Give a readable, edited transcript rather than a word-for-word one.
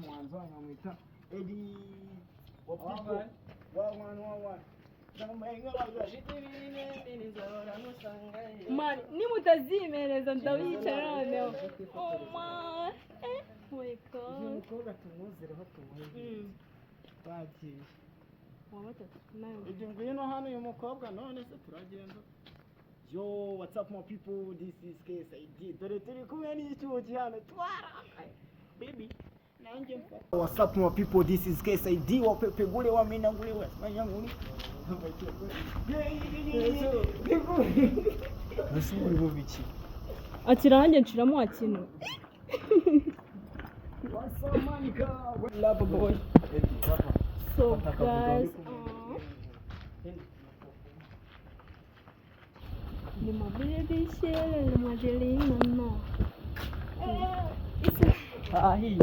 mwanzo anyamwita Edi wapipo wa Man, nimutazimereza ndawicara noneho. Oh man. Oh my god. uyu mukobwa tumuzireho tumuhe bagiye Wabatatu nayo. ibyo ngwino hano uyu mukobwa none se turagenda. Yo, what's up my people, this is KSID. Dore turi kumwe n'icyuki hano twara baby nanjye mfa. What's up my people, this is KSID. Wapepegule wamenangule wanyanguli Nasuburi mu biki Akira nanjye nshiramo akino. What's up Monica? Love boy. So guys, ni mabili shele ni majelina no. Ah, hii